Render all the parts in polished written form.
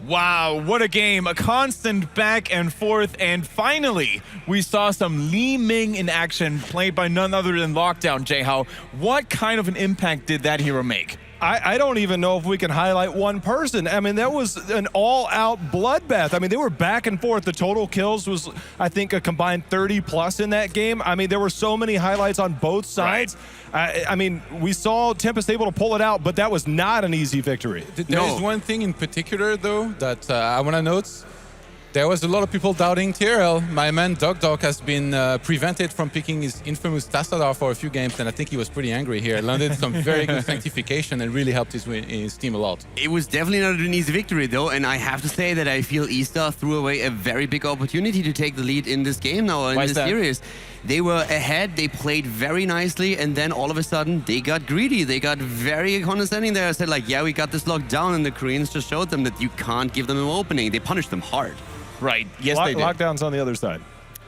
Wow, what a game. A constant back and forth. And finally, we saw some Li Ming in action, played by none other than Lockdown. Jay-How, what kind of an impact did that hero make? I don't even know if we can highlight one person. I mean, that was an all-out bloodbath. I mean, they were back and forth. The total kills was, I think, a combined 30-plus in that game. I mean, there were so many highlights on both sides. Right. I mean, we saw Tempest able to pull it out, but that was not an easy victory. There is one thing in particular, though, that I want to note. There was a lot of people doubting Tyrell. My man Dog has been prevented from picking his infamous Tassadar for a few games, and I think he was pretty angry here. Landed some very good sanctification and really helped his team a lot. It was definitely not an easy victory, though, and I have to say that I feel eStar threw away a very big opportunity to take the lead in this game now, in this series. They were ahead, they played very nicely, and then all of a sudden they got greedy. They got very condescending there. I said, like, yeah, we got this locked down, and the Koreans just showed them that you can't give them an opening. They punished them hard. Right. Yes, they did. Lockdown's on the other side.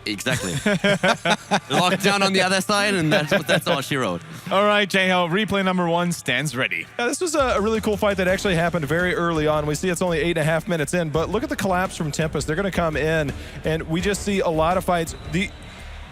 Exactly. Lockdown on the other side, and that's all she wrote. All right, Jay-How, replay number 1 stands ready. Yeah, this was a really cool fight that actually happened very early on. We see it's only 8.5 minutes in, but look at the collapse from Tempest. They're going to come in, and we just see a lot of fights.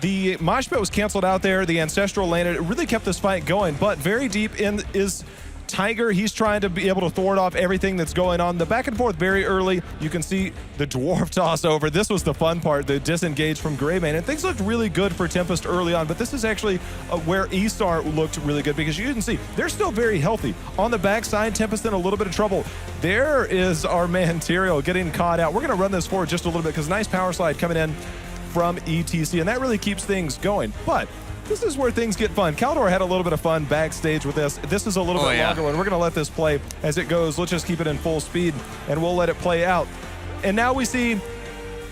The mosh pit was canceled out there. The Ancestral landed. It really kept this fight going, but very deep in is Tiger. He's trying to be able to thwart off everything that's going on. The back and forth very early. You can see the dwarf toss over. This was the fun part, the disengage from Greymane. And things looked really good for Tempest early on, but this is actually where eStar looked really good because you can see they're still very healthy. On the backside, Tempest in a little bit of trouble. There is our man Tyrael getting caught out. We're going to run this forward just a little bit because nice power slide coming in from ETC, and that really keeps things going. But this is where things get fun. Caldor had a little bit of fun backstage with this. This is a little bit longer one. We're going to let this play as it goes. Let's just keep it in full speed, and we'll let it play out. And now we see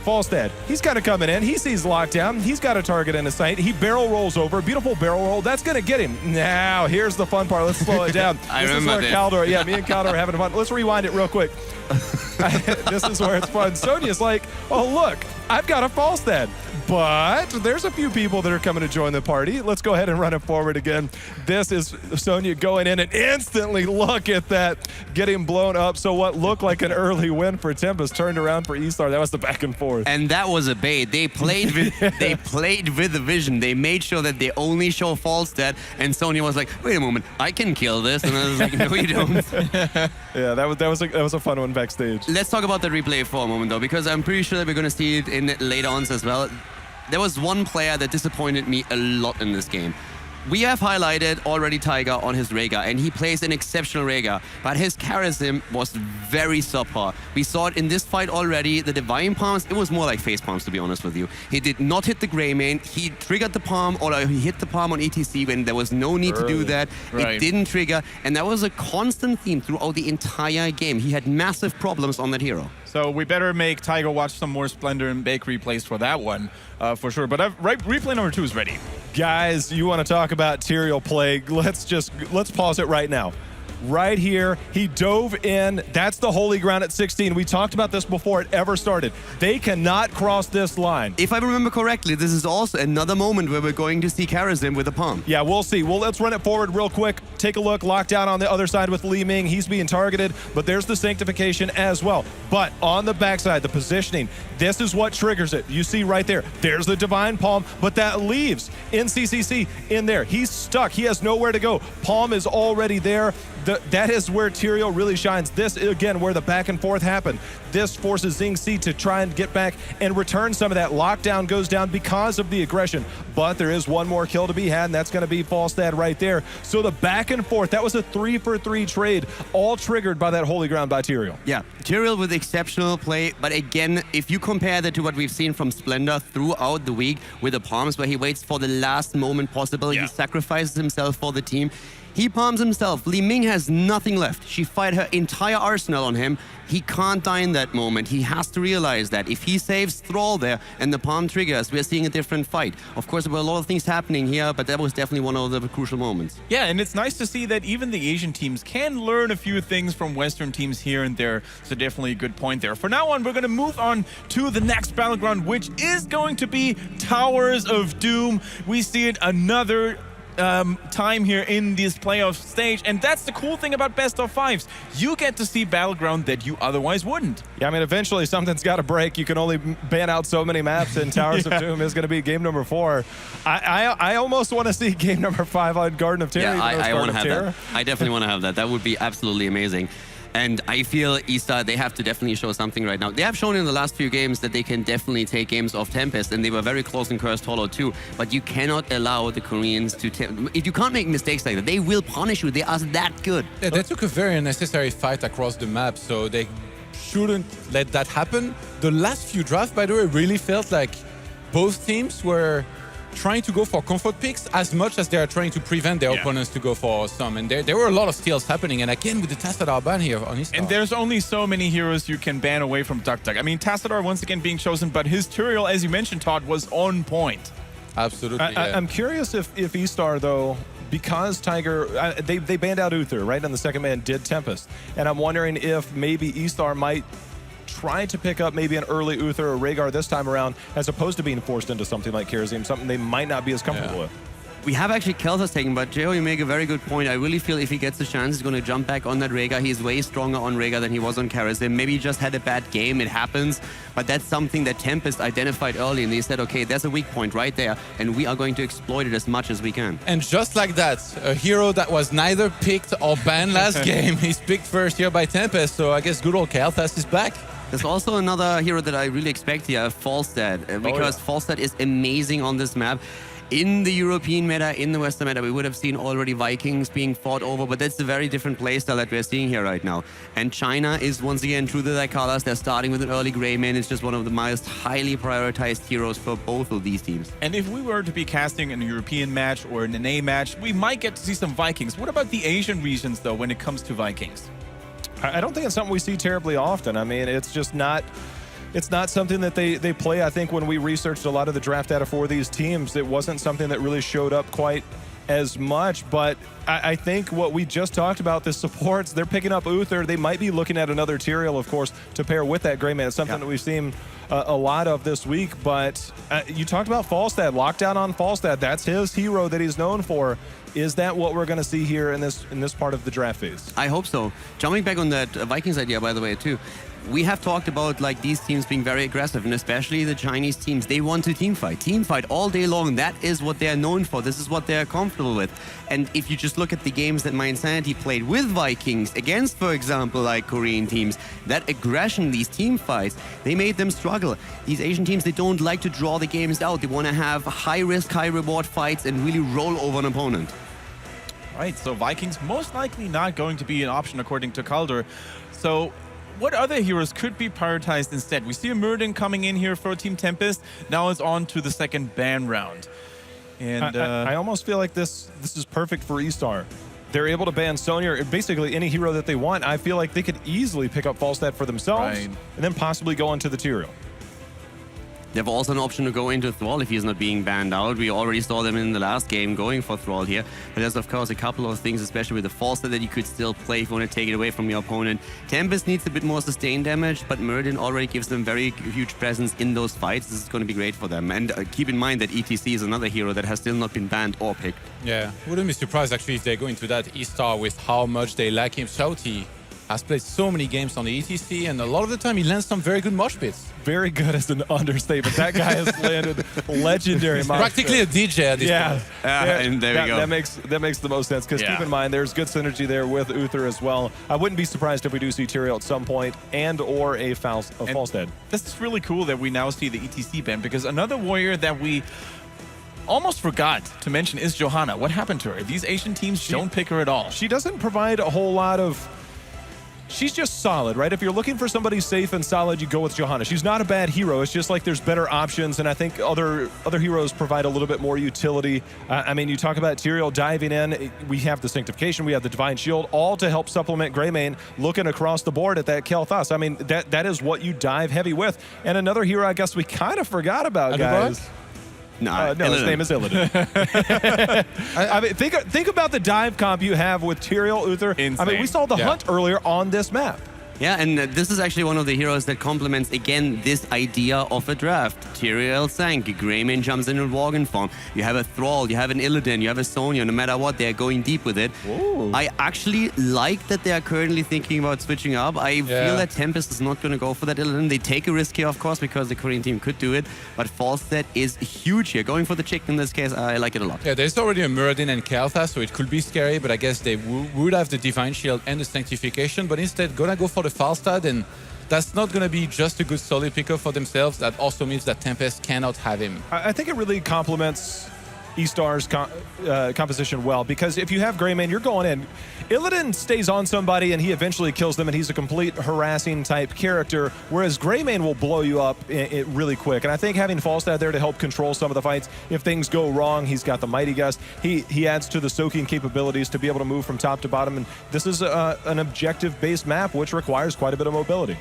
Falstad. He's kind of coming in. He sees Lockdown. He's got a target in his sight. He barrel rolls over. Beautiful barrel roll. That's going to get him. Now, here's the fun part. Let's slow it down. This is where Caldor, me and Caldor are having fun. Let's rewind it real quick. This is where it's fun. Sonya's like, oh, look, I've got a Falstad. But there's a few people that are coming to join the party. Let's go ahead and run it forward again. This is Sonya going in and instantly, look at that, getting blown up. So what looked like an early win for Tempest turned around for eStar. That was the back and forth. And that was a bait. They played with they played with the vision. They made sure that they only show Falstad, and Sonya was like, wait a moment, I can kill this. And I was like, no, you don't. Yeah, that was a fun one backstage. Let's talk about the replay for a moment, though, because I'm pretty sure that we're going to see it in later on as well. There was one player that disappointed me a lot in this game. We have highlighted already Tiger on his Rhaegar, and he plays an exceptional Rhaegar, but his charism was very subpar. We saw it in this fight already. The Divine Palms, it was more like face palms, to be honest with you. He did not hit the Greymane. He triggered the palm, or he hit the palm on ETC when there was no need to do that. Right. It didn't trigger, and that was a constant theme throughout the entire game. He had massive problems on that hero. So we better make Tiger watch some more Splendor and Bakery plays for that one, for sure. But replay number 2 is ready. Guys, you want to talk about Tyrael play? Let's pause it right now. Right here, he dove in. That's the holy ground at 16. We talked about this before it ever started. They cannot cross this line. If I remember correctly, this is also another moment where we're going to see Charism with a palm. Yeah, we'll see. Well, let's run it forward real quick. Take a look. Lockdown on the other side with Li Ming. He's being targeted, but there's the sanctification as well. But on the backside, the positioning, this is what triggers it. You see right there. There's the Divine Palm, but that leaves NCCC in there. He's stuck. He has nowhere to go. Palm is already there. That is where Tyrael really shines. This, again, where the back and forth happened. This forces Xing C to try and get back and return some of that. Lockdown goes down because of the aggression. But there is one more kill to be had, and that's going to be Falstad right there. So the back and forth, that was a 3-for-3 trade, all triggered by that holy ground by Tyrael. Yeah, Tyrael with exceptional play. But again, if you compare that to what we've seen from Splendor throughout the week with the palms, where he waits for the last moment possible, he sacrifices himself for the team. He palms himself. Li Ming has nothing left. She fired her entire arsenal on him. He can't die in that moment. He has to realize that if he saves Thrall there and the palm triggers, we're seeing a different fight. Of course, there were a lot of things happening here, but that was definitely one of the crucial moments. Yeah, and it's nice to see that even the Asian teams can learn a few things from Western teams here and there. So definitely a good point there. For now on, we're going to move on to the next battleground, which is going to be Towers of Doom. We see it another time here in this playoff stage, and that's the cool thing about best of fives. You get to see Battleground that you otherwise wouldn't. Yeah, I mean, eventually something's got to break. You can only ban out so many maps, and Towers of Doom is going to be game number 4. I almost want to see game number 5 on Garden of Terror. Yeah, I want to have that. I definitely want to have that. That would be absolutely amazing. And I feel eStar, they have to definitely show something right now. They have shown in the last few games that they can definitely take games off Tempest, and they were very close in Cursed Hollow too. But you cannot allow the Koreans to... If you can't make mistakes like that, they will punish you. They are that good. Yeah, they took a very unnecessary fight across the map, so they shouldn't let that happen. The last few drafts, by the way, really felt like both teams were trying to go for comfort picks as much as they are trying to prevent their opponents to go for some. And there were a lot of steals happening. And again, with the Tassadar ban here on eStar. And there's only so many heroes you can ban away from DuckDuck. I mean, Tassadar once again being chosen, but his Tyrael, as you mentioned, Todd, was on point. Absolutely. I'm curious if eStar, though, because Tiger, they banned out Uther, right? And the second man did Tempest. And I'm wondering if maybe eStar might try to pick up maybe an early Uther or Rhaegar this time around, as opposed to being forced into something like Kharazim, something they might not be as comfortable with. We have actually Kel'Thas taken, but Joe, you make a very good point. I really feel if he gets the chance, he's going to jump back on that Rhaegar. He's way stronger on Rhaegar than he was on Kharazim. Maybe he just had a bad game. It happens. But that's something that Tempest identified early, and they said, okay, there's a weak point right there, and we are going to exploit it as much as we can. And just like that, a hero that was neither picked or banned last game, he's picked first here by Tempest, so I guess good old Kel'Thas is back. There's also another hero that I really expect here, Falstad, because Falstad is amazing on this map. In the European meta, in the Western meta, we would have seen already Vikings being fought over, but that's a very different playstyle that we're seeing here right now. And China is once again true to their colors. They're starting with an early Greymane. It's just one of the most highly prioritized heroes for both of these teams. And if we were to be casting in a European match or in an A match, we might get to see some Vikings. What about the Asian regions, though, when it comes to Vikings? I don't think it's something we see terribly often. I mean, it's just not... It's not something that they play. I think when we researched a lot of the draft data for these teams, it wasn't something that really showed up quite as much. But I think what we just talked about, the supports, they're picking up Uther. They might be looking at another Tyrael, of course, to pair with that Greymane. It's something that we've seen a lot of this week. But you talked about Falstad, lockdown on Falstad. That's his hero that he's known for. Is that what we're going to see here in this part of the draft phase? I hope so. Jumping back on that Vikings idea, by the way, too. We have talked about like these teams being very aggressive, and especially the Chinese teams. They want to team fight all day long. That is what they're known for. This is what they're comfortable with. And if you just look at the games that My Insanity played with Vikings against, for example, like Korean teams, that aggression, these team fights, they made them struggle. These Asian teams, they don't like to draw the games out. They want to have high risk, high reward fights and really roll over an opponent. Right, so Vikings most likely not going to be an option according to Calder. So what other heroes could be prioritized instead? We see a Murden coming in here for Team Tempest. Now it's on to the second ban round. And I almost feel like this is perfect for eStar. They're able to ban Sonya, or basically any hero that they want. I feel like they could easily pick up Falstad for themselves and then possibly go into the Tyrael. They have also an option to go into Thrall if he's not being banned out. We already saw them in the last game going for Thrall here. But there's, of course, a couple of things, especially with the Falstad, that you could still play if you want to take it away from your opponent. Tempest needs a bit more sustained damage, but Murden already gives them very huge presence in those fights. This is going to be great for them. And keep in mind that ETC is another hero that has still not been banned or picked. Yeah, wouldn't be surprised, actually, if they go into that eStar with how much they like him. Shouty has played so many games on the ETC, and a lot of the time he lands some very good mosh pits. Very good is an understatement. That guy has landed legendary mosh practically pits. a DJ at this point. And there we go. That makes the most sense, because keep in mind there's good synergy there with Uther as well. I wouldn't be surprised if we do see Tyrael at some point and or a Falstad. This is really cool that we now see the ETC ban, because another warrior that we almost forgot to mention is Johanna. What happened to her? These Asian teams don't pick her at all. She doesn't provide a whole lot of... She's just solid, right? If you're looking for somebody safe and solid, you go with Johanna. She's not a bad hero. It's just like there's better options, and I think other heroes provide a little bit more utility. I mean, you talk about Tyrael diving in. We have the Sanctification. We have the Divine Shield, all to help supplement Greymane looking across the board at that Kel'Thas. I mean, that is what you dive heavy with. And another hero I guess we kind of forgot about, guys. No, his name is Illidan. I mean, think about the dive comp you have with Tyrael, Uther. Insane. I mean, we saw the hunt earlier on this map. Yeah, and this is actually one of the heroes that complements, again, this idea of a draft. Tyrael sank, Greymane jumps in Worgen form. You have a Thrall, you have an Illidan, you have a Sonya. No matter what, they're going deep with it. Whoa. I actually like that they are currently thinking about switching up. I feel that Tempest is not going to go for that Illidan. They take a risk here, of course, because the Korean team could do it. But Falstad is huge here. Going for the chick in this case, I like it a lot. Yeah, there's already a Muradin and Kael'thas, so it could be scary, but I guess they would have the Divine Shield and the Sanctification, but instead gonna go for the Falstad, and that's not gonna be just a good solid pickup for themselves. That also means that Tempest cannot have him. I think it really complements eStar's composition well, because if you have Greymane, you're going in. Illidan stays on somebody and he eventually kills them, and he's a complete harassing type character, whereas Greymane will blow you up really quick. And I think having Falstad there to help control some of the fights, if things go wrong, he's got the Mighty Gust. He adds to the soaking capabilities to be able to move from top to bottom, and this is an objective-based map, which requires quite a bit of mobility.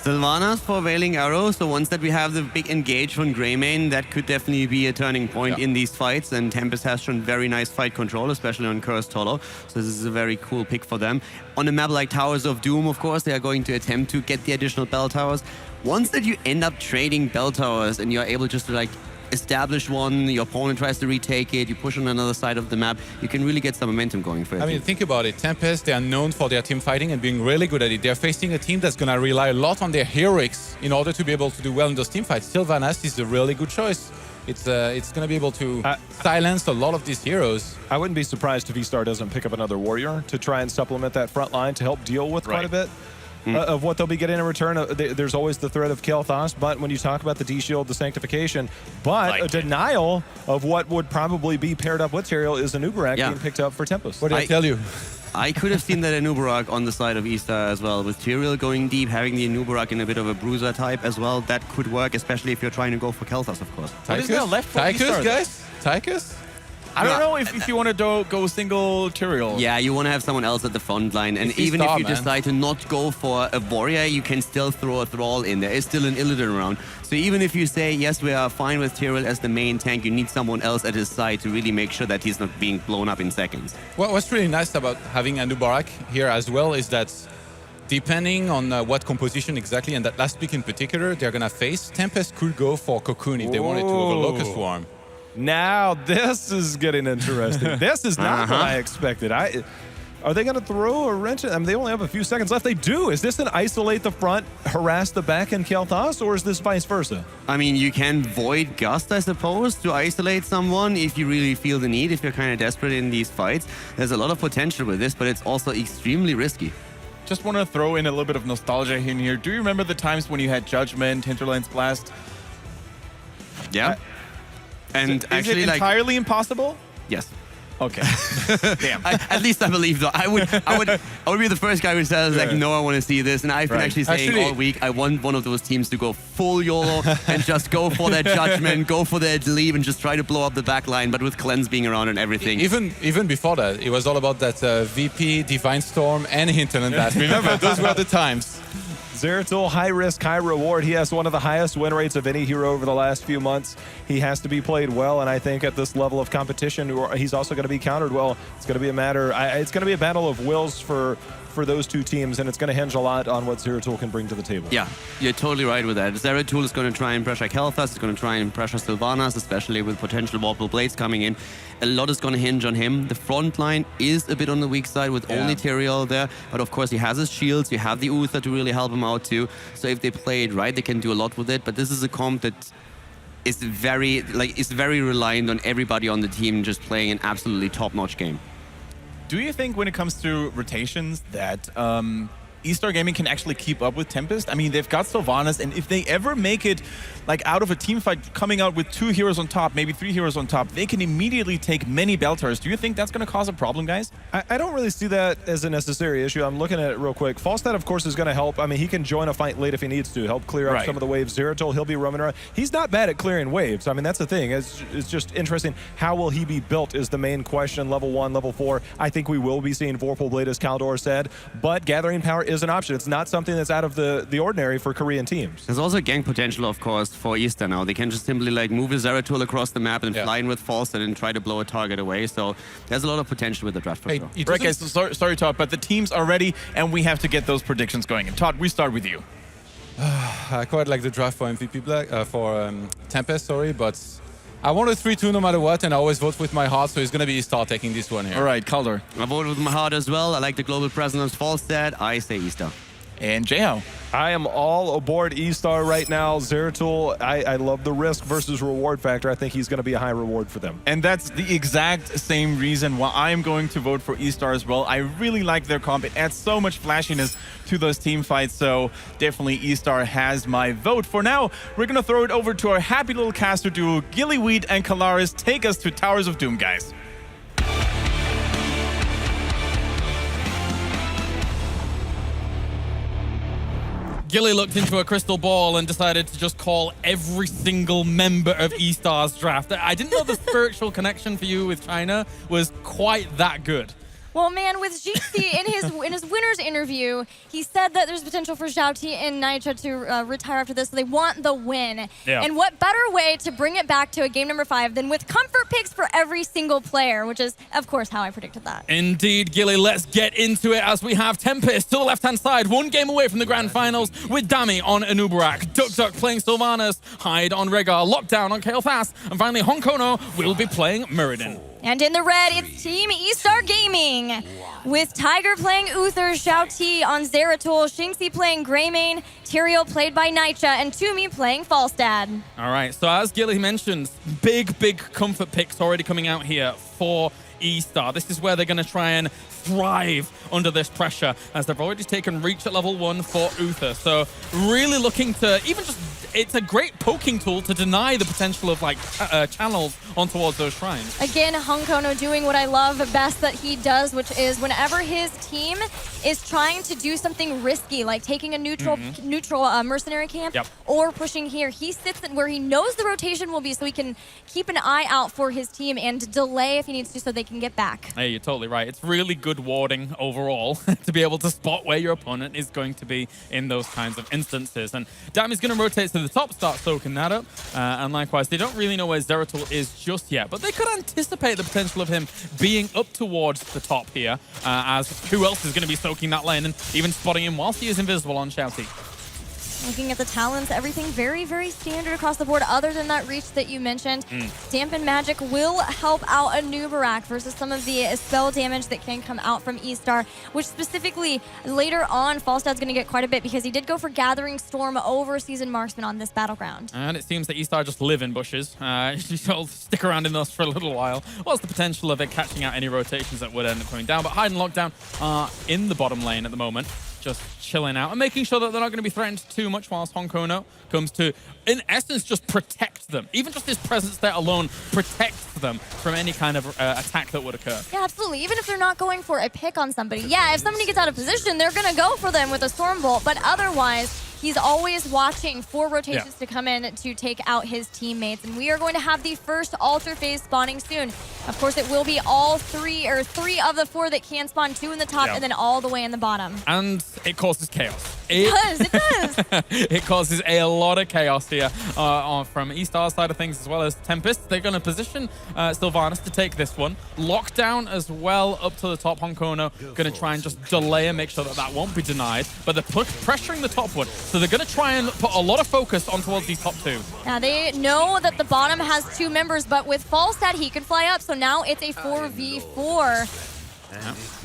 Sylvanas for Veiling Arrow, so once that we have the big engage from Greymane, that could definitely be a turning point in these fights, and Tempest has shown very nice fight control, especially on Cursed Hollow, so this is a very cool pick for them. On a map like Towers of Doom, of course, they are going to attempt to get the additional bell towers. Once that you end up trading bell towers and you're able just to like establish one, your opponent tries to retake it, you push on another side of the map, you can really get some momentum going for it. I mean, think about it. Tempest, they are known for their team fighting and being really good at it. They're facing a team that's going to rely a lot on their heroics in order to be able to do well in those team fights. Sylvanas is a really good choice. It's going to be able to silence a lot of these heroes. I wouldn't be surprised if eStar doesn't pick up another warrior to try and supplement that front line to help deal with quite a bit of what they'll be getting in return. There's always the threat of Kael'thas, but when you talk about the D-Shield, the Sanctification, but a denial of what would probably be paired up with Tyrael is an Uberak being picked up for Tempest. What did I tell you? I could have seen that Anubarak on the side of eStar as well, with Tyrael going deep, having the Anubarak in a bit of a bruiser type as well. That could work, especially if you're trying to go for Kael'thas, of course. What is there left for Tychus, eStar, guys? Tychus? I don't know if you want to go single Tyrael. Yeah, you want to have someone else at the front line, and It's even eStar, if you man. decide to not go for a warrior, you can still throw a Thrall in. There is still an Illidan around. So even if you say, yes, we are fine with Tyrael as the main tank, you need someone else at his side to really make sure that he's not being blown up in seconds. Well, what's really nice about having Anubarak here as well is that depending on what composition exactly, and that last pick in particular, they're going to face, Tempest could go for Cocoon if they wanted to over Locust Swarm. Now this is getting interesting. This is not what I expected. Are they going to throw a wrench? I mean, they only have a few seconds left. They do. Is this an isolate the front, harass the back in Kael'thas, or is this vice versa? I mean, you can Void Gust, I suppose, to isolate someone if you really feel the need, if you're kind of desperate in these fights. There's a lot of potential with this, but it's also extremely risky. Just want to throw in a little bit of nostalgia in here. Do you remember the times when you had Judgment, Hinterlands Blast? Yeah. And Is actually, it entirely impossible? yes. Okay. Damn. At least I believe so. I would be the first guy who says like, no, I want to see this. And I've been actually saying all week, I want one of those teams to go full YOLO and just go for their Judgment, go for their leave, and just try to blow up the back line. But with Cleanse being around and everything. Even before that, it was all about that VP, Divine Storm, and Hinterland Blast. Remember, those were the times. Zeratul, high risk, high reward. He has one of the highest win rates of any hero over the last few months. He has to be played well, and I think at this level of competition, he's also going to be countered well. It's going to be a matter. It's going to be a battle of wills for those two teams, and it's going to hinge a lot on what Zeratul can bring to the table. Yeah, you're totally right with that. Zeratul is going to try and pressure Kael'thas, is going to try and pressure Sylvanas, especially with potential Vorpal Blades coming in. A lot is going to hinge on him. The front line is a bit on the weak side with only Tyrael there, but of course he has his shields, you have the Uther to really help him out too. So if they play it right, they can do a lot with it, but this is a comp that is very reliant on everybody on the team just playing an absolutely top-notch game. Do you think when it comes to rotations that eStar Gaming can actually keep up with Tempest? I mean, they've got Sylvanas, and if they ever make it like out of a team fight coming out with 2 heroes on top, maybe 3 heroes on top, they can immediately take many Beltars. Do you think that's going to cause a problem, guys? I don't really see that as a necessary issue. I'm looking at it real quick. Falstad, of course, is going to help. I mean, he can join a fight late if he needs to, help clear up some of the waves. Zeratul, he'll be roaming around. He's not bad at clearing waves. I mean, that's the thing. It's just interesting. How will he be built is the main question. Level 1, level 4. I think we will be seeing Vorpal Blade, as Kaldor said, but Gathering Power is is an option. It's not something that's out of the ordinary for Korean teams. There's also gank potential, of course, for eStar now. They can just simply like move a Zeratul across the map and fly in with Falstad and try to blow a target away. So there's a lot of potential with the draft for sure. Right, guys, sorry, Todd, but the teams are ready, and we have to get those predictions going. And Todd, we start with you. I quite like the draft for MVP for Tempest, but I want a 3-2 no matter what, and I always vote with my heart, so it's going to be eStar taking this one here. All right, Calder. I voted with my heart as well. I like the global presence of Falstad. I say eStar. And Jao. I am all aboard eStar right now. Zeratul, I love the risk versus reward factor. I think he's going to be a high reward for them. And that's the exact same reason why I'm going to vote for eStar as well. I really like their comp. It adds so much flashiness to those team fights. So definitely eStar has my vote. For now, we're going to throw it over to our happy little caster duo, Gillyweed and Kalaris. Take us to Towers of Doom, guys. Gilly looked into a crystal ball and decided to just call every single member of eStar's draft. I didn't know the spiritual connection for you with China was quite that good. Well, man, with GC in his winner's interview, he said that there's potential for Zhao T and Nitra to retire after this, so they want the win. Yeah. And what better way to bring it back to a game number 5 than with comfort picks for every single player, which is, of course, how I predicted that. Indeed, Gilly, let's get into it as we have Tempest to the left-hand side, one game away from the grand finals with Dami on Anubarak, Duck playing Sylvanas, Hyde on Rhaegar, Lockdown on Kael'thas, and finally Honkono will be playing Muradin. And in the red, it's Team eStar Gaming, with Tiger playing Uther, Zhao T on Zeratul, Shinxi playing Greymane, Tyrael played by Nitra, and Toomey playing Falstad. All right, so as Gilly mentioned, big comfort picks already coming out here for eStar. This is where they're going to try and thrive under this pressure, as they've already taken reach at level 1 for Uther. So really looking to even just, it's a great poking tool to deny the potential of like channels on towards those shrines. Again, Honkono doing what I love best that he does, which is whenever his team is trying to do something risky, like taking a neutral mercenary camp or pushing here, he sits in where he knows the rotation will be, so he can keep an eye out for his team and delay if he needs to, so they can get back. Hey, you're totally right. It's really good warding overall to be able to spot where your opponent is going to be in those kinds of instances. And Dami's going to rotate to the top, start soaking that up. And likewise, they don't really know where Zeratul is just yet, but they could anticipate the potential of him being up towards the top here, as who else is going to be soaking that lane and even spotting him whilst he is invisible on Shouty. Looking at the talents, everything very standard across the board, other than that reach that you mentioned. Dampen Magic will help out Anubarak versus some of the spell damage that can come out from eStar, which specifically later on, Falstad's going to get quite a bit because he did go for Gathering Storm over Seasoned Marksman on this battleground. And it seems that eStar just live in bushes. You'll stick around in those for a little while. What's the potential of it catching out any rotations that would end up coming down? But Hyde and Lockdown are in the bottom lane at the moment, just chilling out and making sure that they're not going to be threatened too much whilst Honkono comes to, in essence, just protect them. Even just his presence there alone protects them from any kind of attack that would occur. Yeah, absolutely. Even if they're not going for a pick on somebody. Yeah, if somebody gets out of position, they're going to go for them with a Stormbolt. But otherwise, he's always watching for rotations to come in to take out his teammates. And we are going to have the first altar phase spawning soon. Of course, it will be all three of the 4 that can spawn, 2 in the top and then all the way in the bottom. And it causes chaos. It does. It causes a lot of chaos here from eStar's side of things, as well as Tempest. They're going to position Sylvanas to take this one. Lockdown as well up to the top. Honkono going to try and just delay and make sure that that won't be denied. But they're pressuring the top one. So they're going to try and put a lot of focus on towards these top 2. Now they know that the bottom has 2 members, but with Falstad, he can fly up. So now it's a 4v4.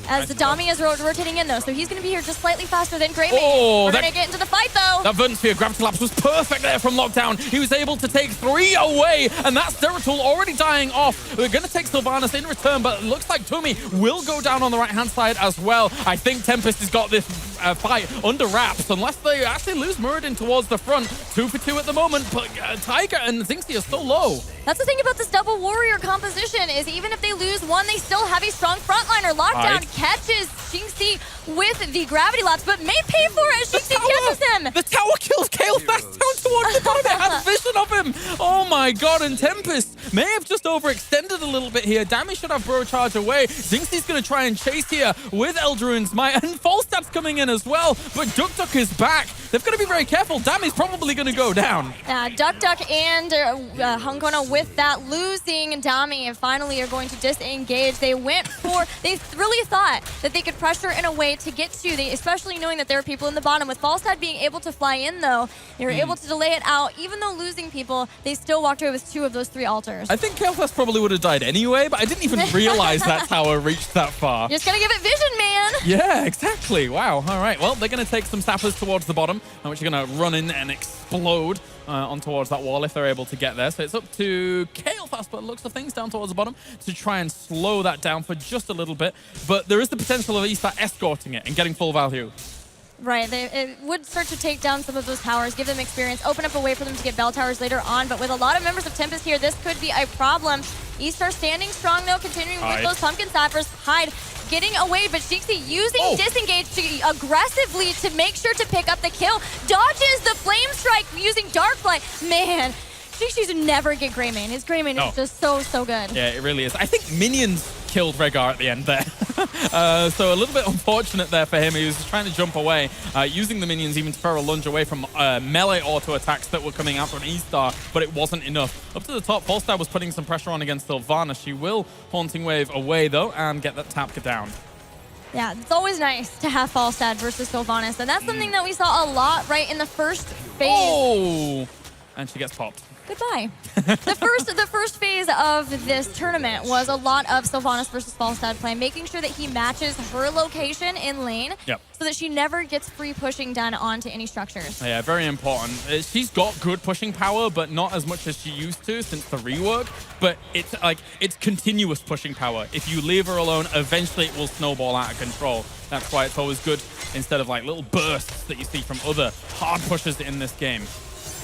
As the Dami is rotating in, though, so he's going to be here just slightly faster than Greymane. Oh, we're going to get into the fight, though. That Verdant Sphere Gravity Lapse was perfect there from Lockdown. He was able to take 3 away, and that's Zeratul already dying off. We're going to take Sylvanas in return, but it looks like Toomey will go down on the right-hand side as well. I think Tempest has got this fight under wraps, unless they actually lose Muradin towards the front. 2 for 2 at the moment, but Tiger and Xingxi are so low. That's the thing about this double warrior composition, is even if they lose one, they still have a strong frontliner. Lockdown catches Shinxi with the gravity lapse, but may pay for it as Shinxi catches him. The tower kills Kael'thas down towards the bottom. It had vision of him. Oh my god, and Tempest may have just overextended a little bit here. Dami should have Bro Charge away. Zinxie's going to try and chase here with Eldrarune's Might, and Falstaff's coming in as well, but Duck Duck is back. They've got to be very careful. Dami's probably going to go down. Duck Duck and Hungona with that losing Dami and finally are going to disengage. They really thought that they could pressure in a way to get to, especially knowing that there are people in the bottom. With Falstad being able to fly in though, they were able to delay it out. Even though losing people, they still walked away with 2 of those 3 altars. I think Kael'thas probably would have died anyway, but I didn't even realize that tower reached that far. Just gotta give it vision, man. Yeah, exactly. Wow. All right. Well, they're going to take some sappers towards the bottom, which are going to run in and explode on towards that wall if they're able to get there. So it's up to Kael'thas, but looks of things down towards the bottom to try and slow that down for just a little bit. But there is the potential of eStar escorting it and getting full value. Right, it would start to take down some of those towers, give them experience, open up a way for them to get bell towers later on. But with a lot of members of Tempest here, this could be a problem. eStar standing strong though, continuing with those pumpkin sappers. Hyde getting away, but Shixie using disengage to aggressively to make sure to pick up the kill. Dodges the flame strike using Dark Flight. Man, Shixie's never get Greymane. His Greymane is just so good. Yeah, it really is. I think minions killed Rehgar at the end there. So a little bit unfortunate there for him. He was trying to jump away, using the minions even to throw a lunge away from melee auto attacks that were coming out from eStar, but it wasn't enough. Up to the top, Falstad was putting some pressure on against Sylvana. She will Haunting Wave away though and get that tap down. Yeah, it's always nice to have Falstad versus Sylvanas, and that's something that we saw a lot right in the first phase. Oh! And she gets popped. Goodbye. The first phase of this tournament was a lot of Sylvanas versus Falstad play, making sure that he matches her location in lane so that she never gets free pushing done onto any structures. Yeah, very important. She's got good pushing power, but not as much as she used to since the rework. But it's continuous pushing power. If you leave her alone, eventually it will snowball out of control. That's why it's always good instead of like little bursts that you see from other hard pushers in this game.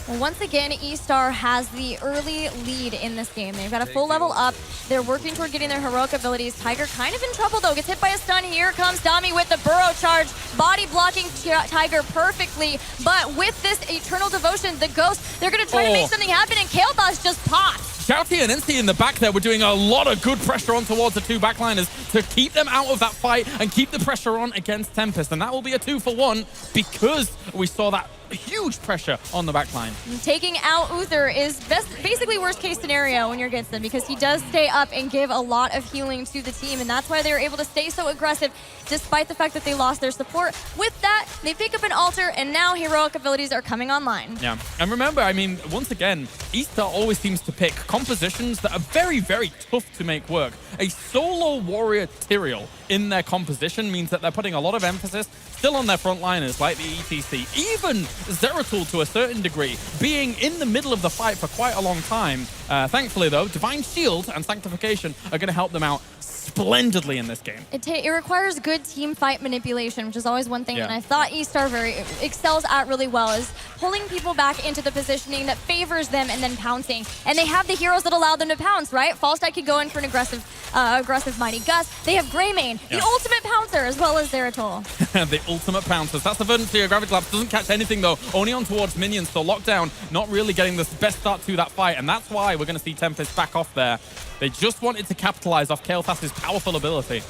Well, once again, eStar has the early lead in this game. They've got a full level up. They're working toward getting their heroic abilities. Tiger kind of in trouble, though. Gets hit by a stun. Here comes Dami with the Burrow Charge. Body blocking Tiger perfectly. But with this Eternal Devotion, the Ghost, they're going to try to make something happen, and Kael'thas just pops. Shouty and NC in the back there were doing a lot of good pressure on towards the 2 backliners to keep them out of that fight and keep the pressure on against Tempest. And that will be a 2-for-1 because we saw that huge pressure on the backline. Taking out Uther is basically worst case scenario when you're against them, because he does stay up and give a lot of healing to the team, and that's why they were able to stay so aggressive despite the fact that they lost their support. With that, they pick up an altar, and now heroic abilities are coming online. Yeah, and remember, I mean, once again, eStar always seems to pick compositions that are very, very tough to make work. A solo warrior Tyrael in their composition means that they're putting a lot of emphasis still on their frontliners like the ETC. Even Zeratul, to a certain degree, being in the middle of the fight for quite a long time. Thankfully, though, Divine Shield and Sanctification are going to help them out splendidly in this game. It requires good team fight manipulation, which is always one thing that I thought eStar excels at really well, is pulling people back into the positioning that favors them and then pouncing. And they have the heroes that allow them to pounce, right? Falstad could go in for an aggressive Mighty Gust. They have Greymane, the ultimate pouncer, as well as Zeratul. The ultimate pouncers. That's the Verdant Sphere. Gravity Collapse doesn't catch anything, though. Only on towards minions, so Lockdown not really getting the best start to that fight, and that's why we're going to see Tempest back off there. They just wanted to capitalize off Kael'thas' powerful ability.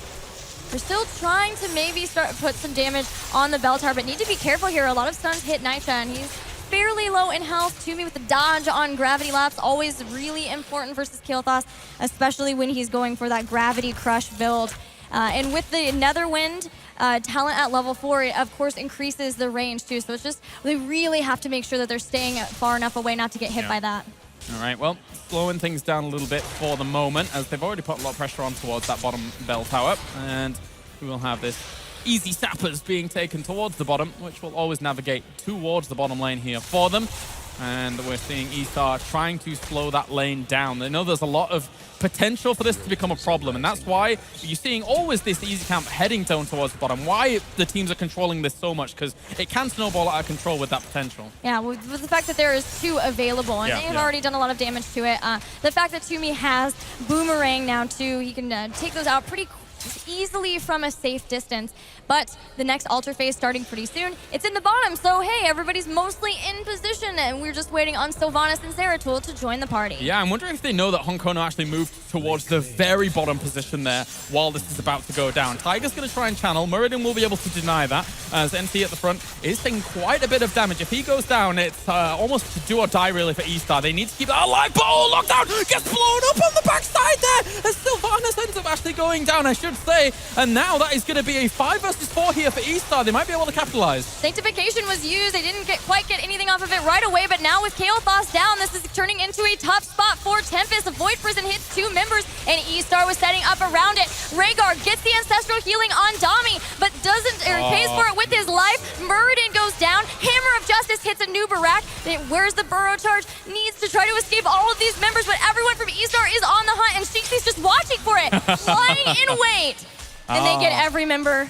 They're still trying to maybe put some damage on the bell tower, but need to be careful here. A lot of stuns hit Nitro, and he's fairly low in health. Toomey with the dodge on Gravity Lapse, always really important versus Kael'thas, especially when he's going for that Gravity Crush build. And with the Netherwind talent at level 4, it of course increases the range too. So it's just, they really have to make sure that they're staying far enough away not to get hit by that. All right, well, slowing things down a little bit for the moment, as they've already put a lot of pressure on towards that bottom bell tower. And we will have this easy sappers being taken towards the bottom, which will always navigate towards the bottom lane here for them. And we're seeing eStar trying to slow that lane down. They know there's a lot of potential for this to become a problem, and that's why you're seeing always this easy camp heading down towards the bottom. Why the teams are controlling this so much, because it can snowball out of control with that potential. Yeah, with the fact that there is 2 available, and they've already done a lot of damage to it. The fact that Toomey has Boomerang now too, he can take those out pretty easily from a safe distance. But the next altar phase starting pretty soon. It's in the bottom, so hey, everybody's mostly in position, and we're just waiting on Sylvanas and Zeratul to join the party. Yeah, I'm wondering if they know that Honkono actually moved towards the very bottom position there while this is about to go down. Tiger's going to try and channel. Muradin will be able to deny that, as NC at the front is taking quite a bit of damage. If he goes down, it's almost do or die really for eStar. They need to keep that alive, but lockdown gets blown up on the backside there as Sylvanas ends up actually going down, I should say. And now that is going to be a 5 versus 4 here for eStar. They might be able to capitalize. Sanctification was used. They didn't quite get anything off of it right away, but now with Kael'thas down, this is turning into a tough spot for Tempest. The Void Prison hits 2 members, and eStar was setting up around it. Rhaegar gets the Ancestral Healing on Dami, but pays for it with his life. Muradin goes down. Hammer of Justice hits a new Barak. Where's the burrow charge? Needs to try to escape all of these members, but everyone from eStar is on the hunt, and Shixi's just watching for it, lying in wait. And they get every member.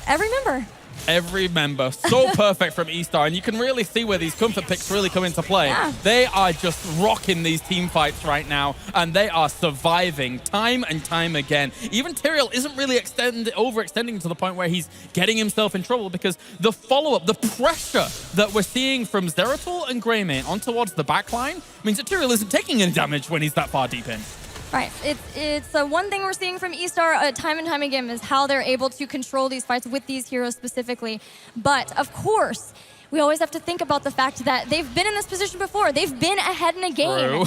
Every member. So perfect from eStar. And you can really see where these comfort picks really come into play. Yeah. They are just rocking these team fights right now. And they are surviving time and time again. Even Tyrael isn't really overextending to the point where he's getting himself in trouble, because the follow-up, the pressure that we're seeing from Zeratul and Greymane on towards the backline means that Tyrael isn't taking any damage when he's that far deep in. Right. It's one thing we're seeing from eStar time and time again is how they're able to control these fights with these heroes specifically. But, of course, we always have to think about the fact that they've been in this position before. They've been ahead in a game.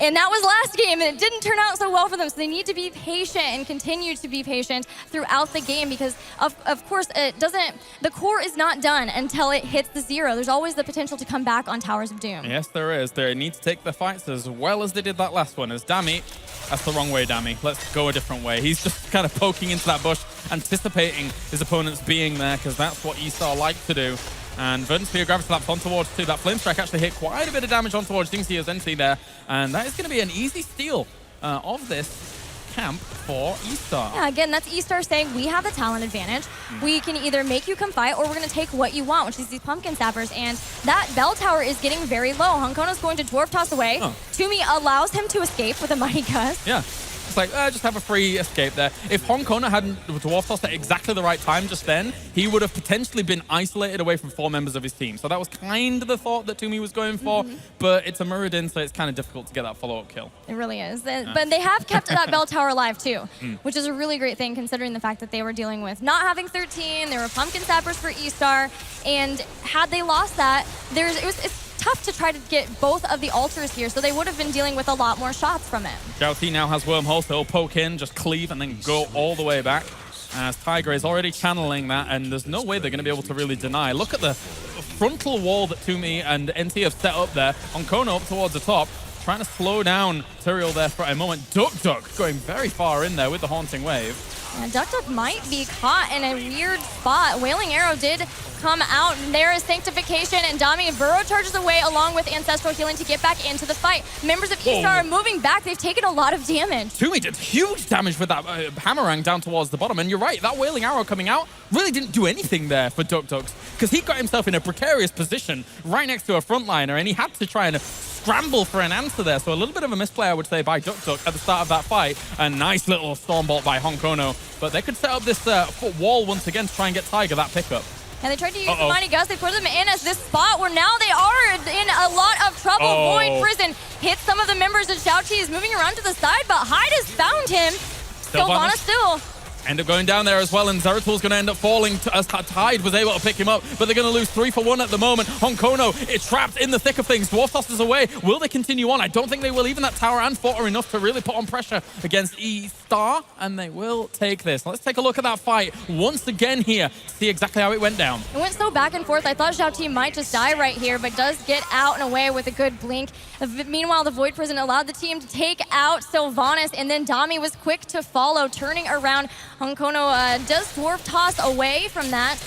And that was last game, and it didn't turn out so well for them. So they need to be patient and continue to be patient throughout the game, because, of course, the core is not done until it hits the 0. There's always the potential to come back on Towers of Doom. Yes, there is. They need to take the fights as well as they did that last one. As Dami, that's the wrong way, Dami. Let's go a different way. He's just kind of poking into that bush, anticipating his opponents being there, because that's what eStar like to do. And Verdant Spear grabs that on towards 2. That Flame Strike actually hit quite a bit of damage on towards Jinxie NC there. And that is going to be an easy steal of this camp for eStar. Yeah, again, that's eStar saying we have the talent advantage. We can either make you come fight, or we're going to take what you want, which is these pumpkin sappers. And that bell tower is getting very low. Honkono's going to Dwarf Toss away. Toomey allows him to escape with a Mighty Gust. Yeah. It's like, just have a free escape there. If Honkono hadn't Dwarf Tossed at exactly the right time just then, he would have potentially been isolated away from 4 members of his team. So that was kind of the thought that Toomey was going for, but it's a Muradin, so it's kind of difficult to get that follow-up kill. It really is. But they have kept that bell tower alive too, which is a really great thing considering the fact that they were dealing with not having 13, there were pumpkin sappers for eStar, and had they lost that, it's tough to try to get both of the altars here, so they would have been dealing with a lot more shots from it. Jouti now has Wormhole, so he'll poke in, just cleave, and then go all the way back. As Tiger is already channeling that, and there's no way they're going to be able to really deny. Look at the frontal wall that Toomey and NT have set up there. Honkono up towards the top, trying to slow down Tyrael there for a moment. Duck going very far in there with the Haunting Wave. Duck might be caught in a weird spot. Wailing Arrow did come out, and there is Sanctification, and Dami burrow charges away along with Ancestral Healing to get back into the fight. Members of eStar are moving back. They've taken a lot of damage. Toomey did huge damage with that Hammerang down towards the bottom, and you're right, that Wailing Arrow coming out really didn't do anything there for Duck, because he got himself in a precarious position right next to a frontliner, and he had to try and scramble for an answer there. So a little bit of a misplay, I would say, by Duck at the start of that fight. A nice little Stormbolt by Honkono, but they could set up this foot wall once again to try and get Tiger that pickup. And they tried to use the Mighty Gust. They put them in as this spot where now they are in a lot of trouble. Void Prison hits some of the members of Xiaoqi, is moving around to the side, but Hyde has found him. Sylvanas still. End up going down there as well, and Zeratul's going to end up falling as Tide was able to pick him up, but they're going to lose 3 for 1 at the moment. Honkono is trapped in the thick of things. Dwarf tosses away. Will they continue on? I don't think they will. Even that tower and fort are enough to really put on pressure against eStar, and they will take this. Let's take a look at that fight once again here to see exactly how it went down. It went so back and forth. I thought Xiaoqi might just die right here, but does get out and away with a good blink. Meanwhile, the Void Prison allowed the team to take out Sylvanas, and then Dami was quick to follow, turning around. Honkono does Dwarf Toss away from that,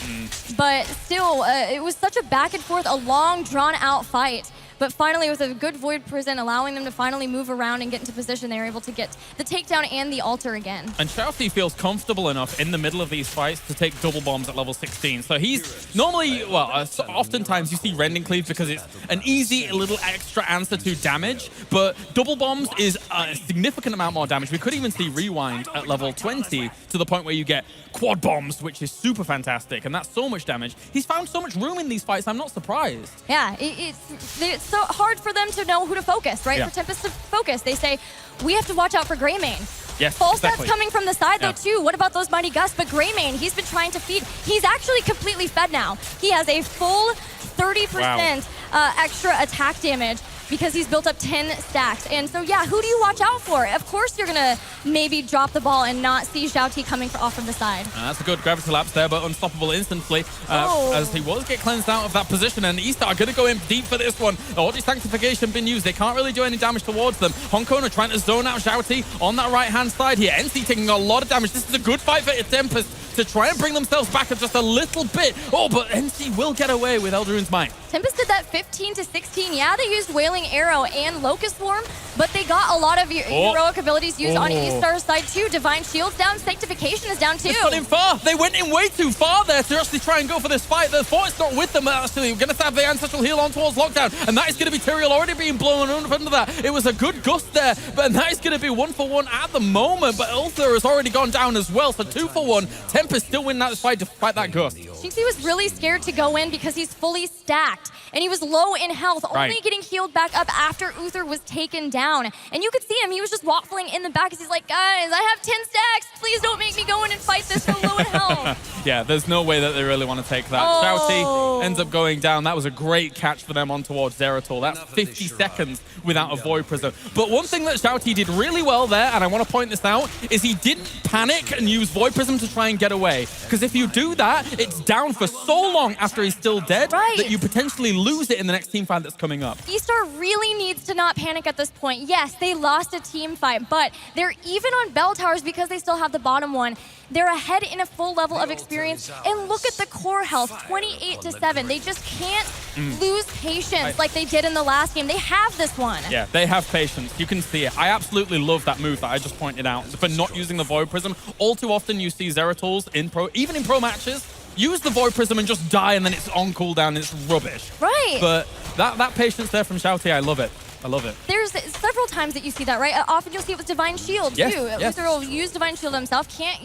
but still, it was such a back and forth, a long, drawn-out fight. But finally, with a good Void Prison, allowing them to finally move around and get into position, they were able to get the takedown and the altar again. And Shouty feels comfortable enough in the middle of these fights to take double bombs at level 16. So he's normally, well, oftentimes you see Rending Cleave because it's an easy little extra answer to damage, but double bombs is a significant amount more damage. We could even see Rewind at level 20 to the point where you get quad bombs, which is super fantastic, and that's so much damage. He's found so much room in these fights, I'm not surprised. Yeah, it's so hard for them to know who to focus, right? Yeah. For Tempest to focus, they say, we have to watch out for Greymane. Yes, False exactly. That's coming from the side, Yeah. though, too. What about those Mighty Gusts? But Greymane, he's been trying to feed. He's actually completely fed now. He has a full 30% extra attack damage because he's built up 10 stacks. And so, yeah, who do you watch out for? Of course you're going to maybe drop the ball and not see Xiaoti coming off from the side. That's a good gravity lapse there, but unstoppable instantly as he was get cleansed out of that position. And eStar going to go in deep for this one. The Audit Sanctification been used. They can't really do any damage towards them. Honkona trying to zone out Xiaoti on that right-hand side here. NC taking a lot of damage. This is a good fight for Tempest to try and bring themselves back just a little bit. Oh, but NC will get away with Eldarune's Might. Tempest did that 15 to 16. Yeah, they used Wailing Arrow and Locust Swarm, but they got a lot of heroic abilities used on eStar's side too. Divine Shield's down, Sanctification is down too. It's gone in far. They went in way too far there to actually try and go for this fight. The fort's not with them, actually. We're going to have the Ancestral Heal on towards Lockdown, and that is going to be Tyrael already being blown up under that. It was a good gust there, but that is going to be 1-for-1 at the moment, but Ulthar has already gone down as well, so 2-for-1. Tempest still win that fight despite that gust. Jinxie was really scared to go in because he's fully stacked, and he was low in health, only getting healed back up after Uther was taken down. And you could see him, he was just waffling in the back as he's like, guys, I have 10 stacks, please don't make me go in and fight this so low in health. Yeah, there's no way that they really want to take that. Xiaoti ends up going down. That was a great catch for them on towards Zeratul. That's 50 seconds without a Void Prism. But one thing that Xiaoti did really well there, and I want to point this out, is he didn't panic and use Void Prism to try and get away. Because if you do that, it's down for so long after he's still dead that you potentially lose it in the next team fight that's coming up. eStar really needs to not panic at this point. Yes, they lost a team fight, but they're even on bell towers because they still have the bottom one. They're ahead in a full level of experience, and look at the core health, 28-7. They just can't lose patience like they did in the last game. They have this one. Yeah, they have patience. You can see it. I absolutely love that move that I just pointed out for not using the Void Prism. All too often you see Zeratuls in pro, even in pro matches, use the Void Prism and just die, and then it's on cooldown and it's rubbish. Right. But that patience there from Xiaoti, I love it. I love it. There's several times that you see that, right? Often you'll see it with Divine Shield, Yes, too. yes. Uther will use Divine Shield himself, can't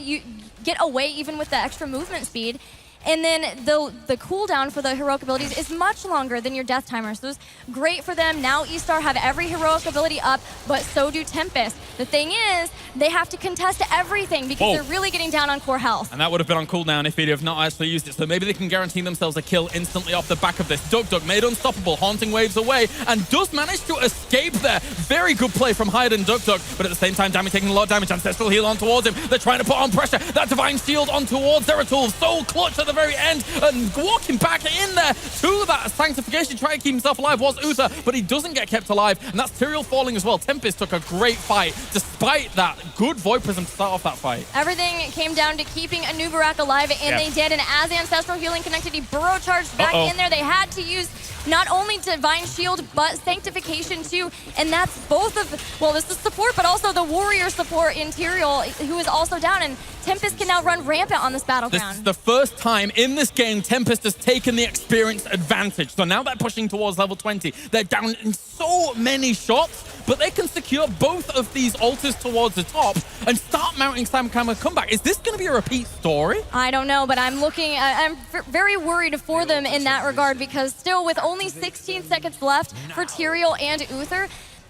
get away even with the extra movement speed. And then the cooldown for the heroic abilities is much longer than your death timer. So it's great for them. Now eStar have every heroic ability up, but so do Tempest. The thing is, they have to contest everything because they're really getting down on core health. And that would have been on cooldown if he'd have not actually used it. So maybe they can guarantee themselves a kill instantly off the back of this. Dug made unstoppable, haunting waves away, and does manage to escape there. Very good play from Hyde and Dug, but at the same time, Dammy taking a lot of damage. Ancestral Heal on towards him. They're trying to put on pressure. That Divine Shield on towards Zeratul. So clutch at the very end, and walking back in there to that Sanctification, trying to keep himself alive was Uther, but he doesn't get kept alive, and that's Tyrael falling as well. Tempest took a great fight despite that good Void Prism to start off that fight. Everything came down to keeping Anubarak alive, and they did. And as Ancestral Healing connected, he burrow charged back in there. They had to use not only Divine Shield, but Sanctification too. And that's both of, well, this is support, but also the warrior support in Tyrael, who is also down. And Tempest can now run rampant on this battleground. This is the first time in this game Tempest has taken the experience advantage. So now they're pushing towards level 20. They're down in so many shots, but they can secure both of these altars towards the top and start mounting some kind of comeback. Is this going to be a repeat story? I don't know, but I'm very worried for them in that regard, because still with only 16 seconds left for Tyrael and Uther,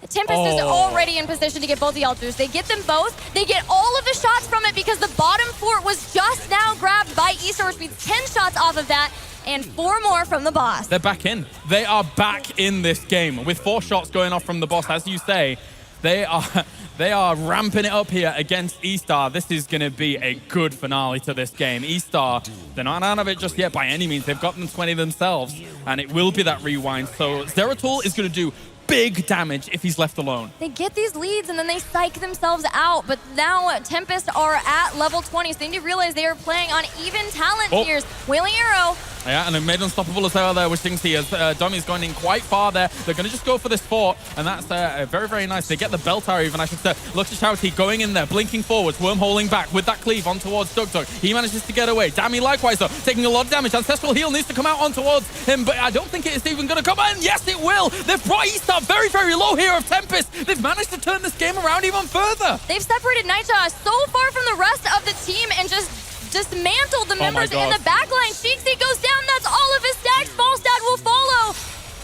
Tempest is already in position to get both the altars. They get them both. They get all of the shots from it because the bottom fort was just now grabbed by eStar, which means 10 shots off of that and 4 more from the boss. They're back in. They are back in this game with 4 shots going off from the boss. As you say, they are ramping it up here against eStar. This is going to be a good finale to this game. eStar, they're not out of it just yet by any means. They've got them 20 themselves, and it will be that rewind. So Zeratul is going to do big damage if he's left alone. They get these leads and then they psych themselves out, but now Tempest are at level 20, so they need to realize they are playing on even talent tiers. Wailing Arrow Yeah, and it made unstoppable as well there with Singsi as Domi's gone in quite far there. They're going to just go for this fort, and that's very, very nice. They get the bell tower even, I should say. Look to Shouty going in there, blinking forwards, wormholing back with that cleave on towards Dug. He manages to get away. Dami likewise, though, taking a lot of damage. Ancestral Heal needs to come out on towards him, but I don't think it is even going to come in. Yes, it will. They've brought eStar very, very low here of Tempest. They've managed to turn this game around even further. They've separated Nightjaw so far from the rest of the team and just dismantled the members in the backline. Sheeksy goes down. That's all of his stacks. Falstad will follow.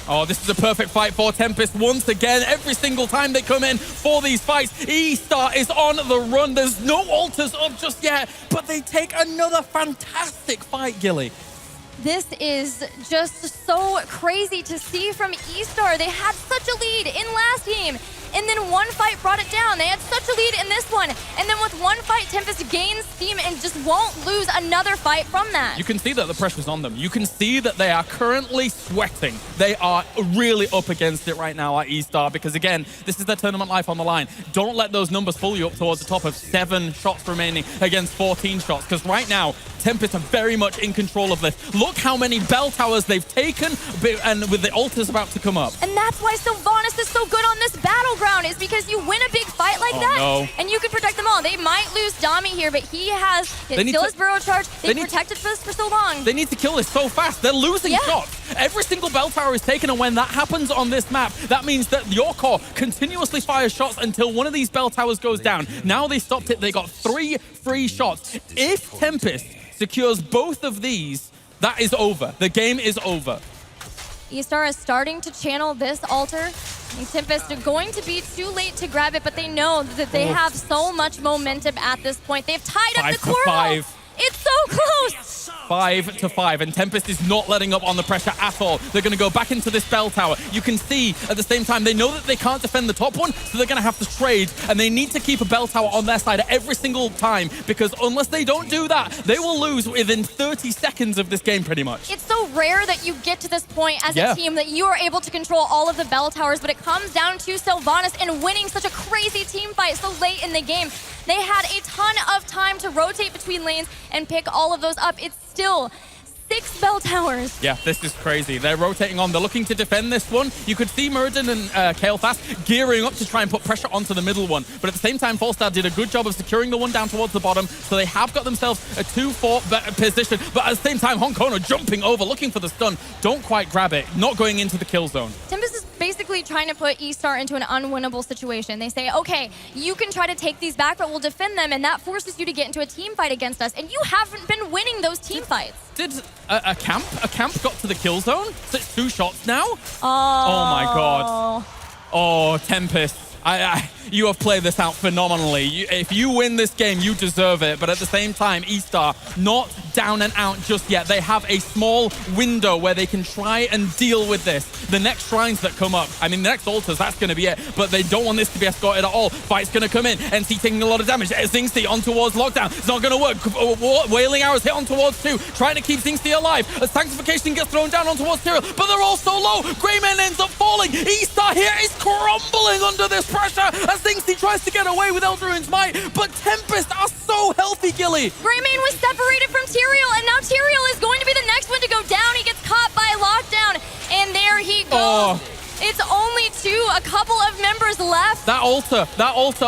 Oh, this is a perfect fight for Tempest once again. Every single time they come in for these fights, eStar is on the run. There's no altars up just yet, but they take another fantastic fight, Gilly. This is just so crazy to see from eStar. They had such a lead in last game, and then one fight brought it down. They had such a lead in this one, and then with one fight, Tempest gains steam and just won't lose another fight from that. You can see that the pressure's on them. You can see that they are currently sweating. They are really up against it right now at eStar because, again, this is their tournament life on the line. Don't let those numbers pull you up towards the top of 7 shots remaining against 14 shots because right now, Tempest are very much in control of this. Look how many bell towers they've taken, and with the altars about to come up. And that's why Sylvanas is so good on this battleground, is because you win a big fight like that, and you can protect them all. They might lose Dami here, but he has still his burrow charge. They've protected this for so long. They need to kill this so fast. They're losing shots. Every single bell tower is taken, and when that happens on this map, that means that your core continuously fires shots until one of these bell towers goes down. Now they stopped it. They got 3 free shots. If Tempest secures both of these, that is over. The game is over. eStar is starting to channel this altar. And Tempest are going to be too late to grab it, but they know that they have so much momentum at this point. They've tied up the Coral. 5-5. It's so close. 5-5, and Tempest is not letting up on the pressure at all. They're going to go back into this bell tower. You can see at the same time, they know that they can't defend the top one, so they're going to have to trade, and they need to keep a bell tower on their side every single time, because unless they don't do that, they will lose within 30 seconds of this game, pretty much. It's so rare that you get to this point as a team that you are able to control all of the bell towers, but it comes down to Sylvanas and winning such a crazy team fight so late in the game. They had a ton of time to rotate between lanes and pick all of those up. It's still 6 bell towers. Yeah, this is crazy. They're rotating on. They're looking to defend this one. You could see Muradin and Kael'thas gearing up to try and put pressure onto the middle one. But at the same time, Falstad did a good job of securing the one down towards the bottom. So they have got themselves a 2-4 position. But at the same time, Honkono jumping over, looking for the stun. Don't quite grab it. Not going into the kill zone. Tempest is basically trying to put eStar into an unwinnable situation. They say, okay, you can try to take these back, but we'll defend them. And that forces you to get into a team fight against us. And you haven't been winning those team fights. Did a camp got to the kill zone? So it's 2 shots now? Oh my God. Oh, Tempest. You have played this out phenomenally. If you win this game, you deserve it. But at the same time, eStar not down and out just yet. They have a small window where they can try and deal with this. The next shrines that come up, I mean, the next altars, that's going to be it. But they don't want this to be escorted at all. Fight's going to come in. NC taking a lot of damage. Zingsti on towards Lockdown. It's not going to work. Wailing Arrows hit on towards 2. Trying to keep Zingsti alive. As Sanctification gets thrown down on towards Tyrael. But they're all so low. Greyman ends up falling. eStar here is crumbling under this pressure. As Zingsti tries to get away with Eldrarune's might. But Tempest are so healthy, Gilly. Greyman was separated from Tyrael, and now Tyrael is going to be the next one to go down. He gets caught by Lockdown, and there he goes. It's only 2, a couple of members left. That altar,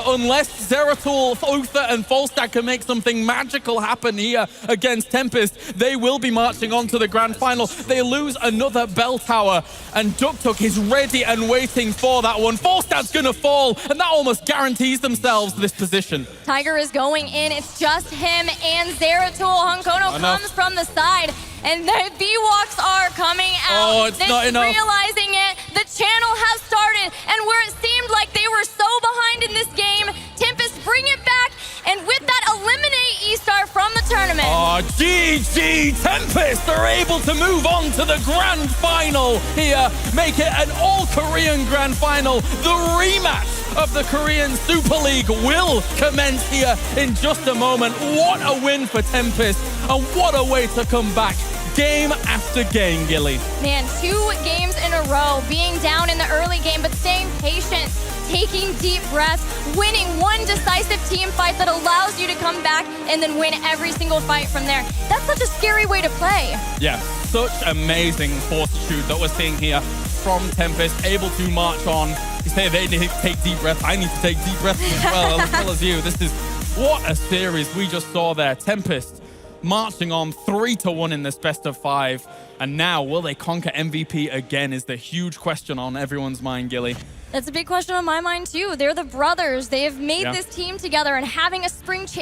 unless Zeratul, Uther, and Falstad can make something magical happen here against Tempest, they will be marching on to the grand final. They lose another bell tower, and Duk is ready and waiting for that one. Falstad's gonna fall, and that almost guarantees themselves this position. Tiger is going in. It's just him and Zeratul. Honkono comes from the side, and the B-Walks are coming out. Oh, it's not enough. Realizing it, the channel has started, and where it seemed like they were so behind in this game, Tempest bring it back, and with that, eliminate eStar from the tournament. Oh, GG! Tempest are able to move on to the grand final here. Make it an all-Korean grand final. The rematch of the Korean Super League will commence here in just a moment. What a win for Tempest, and what a way to come back. Game after game, Gilly. Man, 2 games in a row, being down in the early game, but staying patient, taking deep breaths, winning one decisive team fight that allows you to come back and then win every single fight from there. That's such a scary way to play. Yeah, such amazing fortitude that we're seeing here from Tempest, able to march on. You say they need to take deep breaths. I need to take deep breaths as well as you. This is what a series we just saw there. Tempest marching on 3-1 in this best of 5. And now, will they conquer MVP again is the huge question on everyone's mind, Gilly. That's a big question on my mind too. They're the brothers. They have made this team together, and having a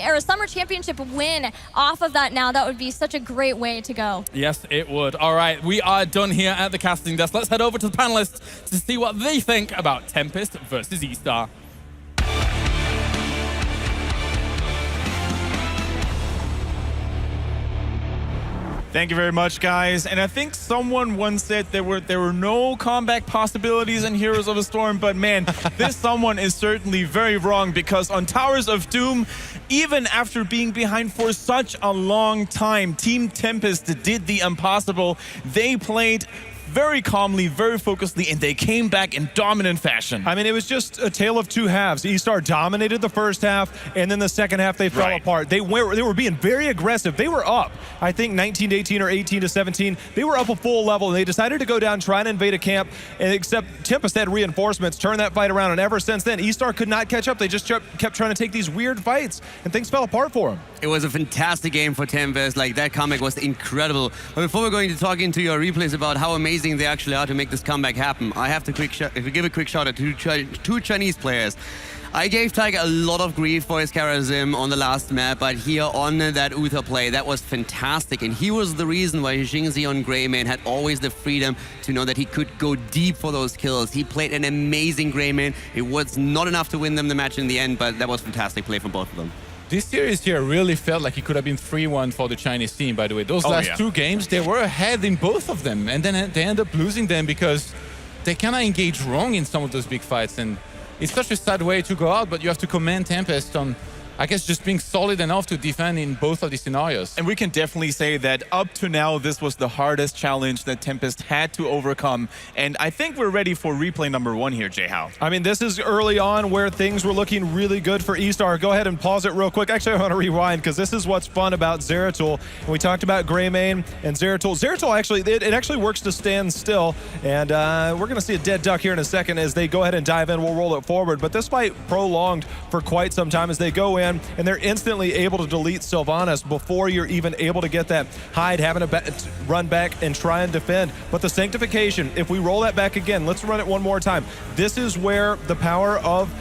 or a summer championship win off of that now, that would be such a great way to go. Yes, it would. All right, we are done here at the casting desk. Let's head over to the panelists to see what they think about Tempest versus eStar. Thank you very much, guys. And I think someone once said there were no comeback possibilities in Heroes of the Storm, but man, this someone is certainly very wrong, because on Towers of Doom, even after being behind for such a long time, Team Tempest did the impossible. They played very calmly, very focusedly, and they came back in dominant fashion. I mean, it was just a tale of two halves. eStar dominated the first half, and then the second half they fell apart. They were being very aggressive. They were up, I think, 19-18 or 18-17. They were up a full level, and they decided to go down, try and invade a camp, and except Tempest had reinforcements, turn that fight around, and ever since then, eStar could not catch up. They just kept trying to take these weird fights, and things fell apart for them. It was a fantastic game for Tempest. Like, that comeback was incredible. But before we're going to talk into your replays about how amazing they actually are to make this comeback happen, I have to give a quick shout out to two Chinese players. I gave Tiger a lot of grief for his charism on the last map, but here on that Uther play, that was fantastic. And he was the reason why Jingzi on Greymane had always the freedom to know that he could go deep for those kills. He played an amazing Greymane. It was not enough to win them the match in the end, but that was fantastic play from both of them. This series here really felt like it could have been 3-1 for the Chinese team, by the way. Those last two games, they were ahead in both of them, and then they end up losing them because they kind of engage wrong in some of those big fights. And it's such a sad way to go out, but you have to commend Tempest on, I guess, just being solid enough to defend in both of these scenarios. And we can definitely say that up to now, this was the hardest challenge that Tempest had to overcome. And I think we're ready for replay number 1 here, Jay-How. I mean, this is early on where things were looking really good for eStar. Go ahead and pause it real quick. Actually, I want to rewind, because this is what's fun about Zeratul. And we talked about Greymane and Zeratul. Zeratul actually, it actually works to stand still. And we're going to see a dead duck here in a second as they go ahead and dive in. We'll roll it forward. But this fight prolonged for quite some time as they go in, and they're instantly able to delete Sylvanas before you're even able to get that hide, having to run back and try and defend. But the Sanctification, if we roll that back again, let's run it one more time. This is where the power of